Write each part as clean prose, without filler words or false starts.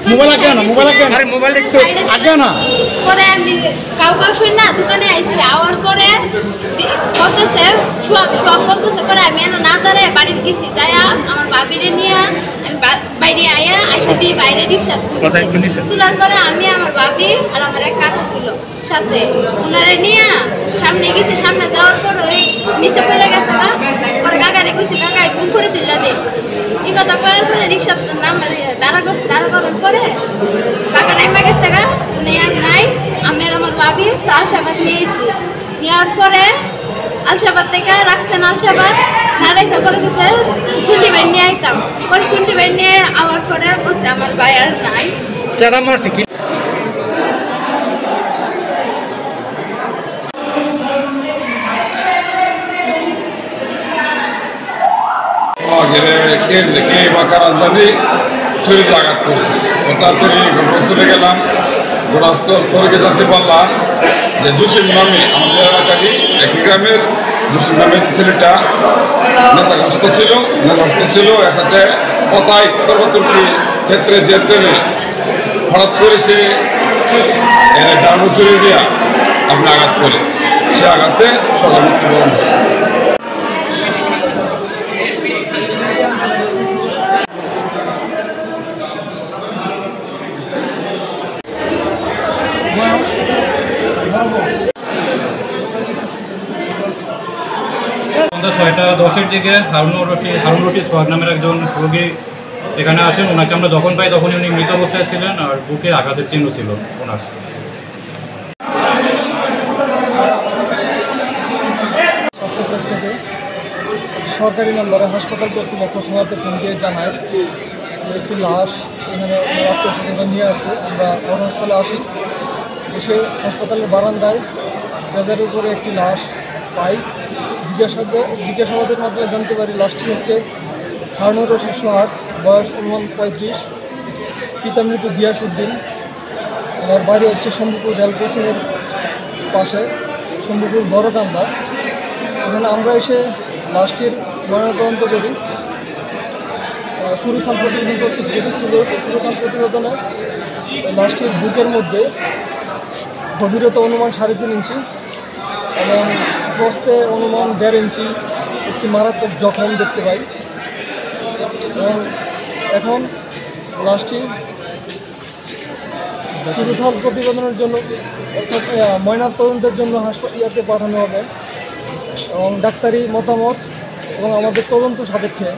Mobile আগে না, mobile আগে না, মোবাইল দেখছো আগে না। পরে আমি কাউ শুনি না, দোকানে আইসি আওয়ার পরে বলতেছে সব বলতেছে, পরে আমি না ধরে বাড়িতে গেছি, যাই আমার বাবিরে নিয়ে আমি বাইরে আইসা দিয়ে বাইরে রিক্সা তোলার পরে আমি আমার বাবি আর আমার এক কাকা ছিল সাথে, ওনারা নিয়ে সামনে গেছি। সামনে যাওয়ার পর ওই নিচে পড়ে গেছে না, পরে কাকারে কইছি কাকা একটু ছড়ে তুললা দে। এই কথা করার পরে রিক্সা দাঁড়া করছে, দাঁড়া করার পরে কাকা নাইমা গেছে গা, নেয়ার নাই। আমি আর আমার বাবি আলসাবাদ নিয়েছি, নেওয়ার পরে আলসাবাদ থেকে রাখছেন, আলসাবাদ না রেখে পরে গেছে শুনটি বের নিয়ে আইতাম। পরে শুনটি বের নিয়ে আওয়ার পরে বলছে আমার ভাই আর নাই। যারা মারছে কি শরীর আঘাত করছে। তাড়াতাড়ি ঘটনাস্থলে গেলাম, ঘটনাস্থলে জানতে পারলাম যে জসিম নামে আমাদের এলাকারই একই গ্রামের জসিম নামের ছেলেটা নেশাগ্রস্ত ছিল। এর সাথে কথায় তর্কতর্কি ক্ষেত্রে যেতে হঠাৎ করে সে ডান শরীর দিয়া আপনি আঘাত করে, সে আঘাতে সকাল মৃত্যুবরণ হয়। সন্ধ্যা 6:10 দিকে হারুন রশিদ সোহাগ নামের একজন রোগী এখানে আসেন। ওনাকে আমরা যখন পাই তখনই উনি মৃত অবস্থায় ছিলেন আর বুকে আঘাতের চিহ্ন ছিল ওনার। স্বাস্থ্য থেকে সরকারি নম্বরে হাসপাতাল কর্তৃপক্ষ থানাতে ফোন দিয়ে জানায় একটি লাশ এখানে আত্মীয়স্বজনরা নিয়ে আসে। আমরা ঘটনাস্থলে আসি, এসে হাসপাতালের বারান্দায় গাজার উপরে একটি লাশ পাই। জিজ্ঞাসাবাদের মাধ্যমে জানতে পারি লাশটি হচ্ছে হারুন রশিদ সোহাগ, বয়স অনুমান 35, পিতা মৃত গিয়াসউদ্দিন। আমার বাড়ি হচ্ছে শম্ভুপুর রেল স্টেশনের পাশে, শম্ভুপুর বড়কান্দা। এখানে আমরা এসে লাশটির ময়নাতদন্ত করি, সুরুথান প্রতিবেদন প্রস্তুত করি। সুরুথান প্রতিবেদনে লাশটির বুকের মধ্যে গভীরতা অনুমান 3.5 ইঞ্চি এবং প্রস্থে অনুমান 1.5 ইঞ্চি একটি মারাত্মক জখম দেখতে পাই। এবং এখন লাশটি সুরুথান প্রতিবেদনের জন্য অর্থাৎ ময়নাতদন্তের জন্য হাসপাতালে পাঠানো হবে এবং ডাক্তারি মতামত এবং আমাদের তদন্ত সাপেক্ষে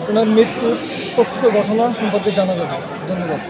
ওনার মৃত্যুর প্রকৃত ঘটনা সম্পর্কে জানা যাবে। ধন্যবাদ।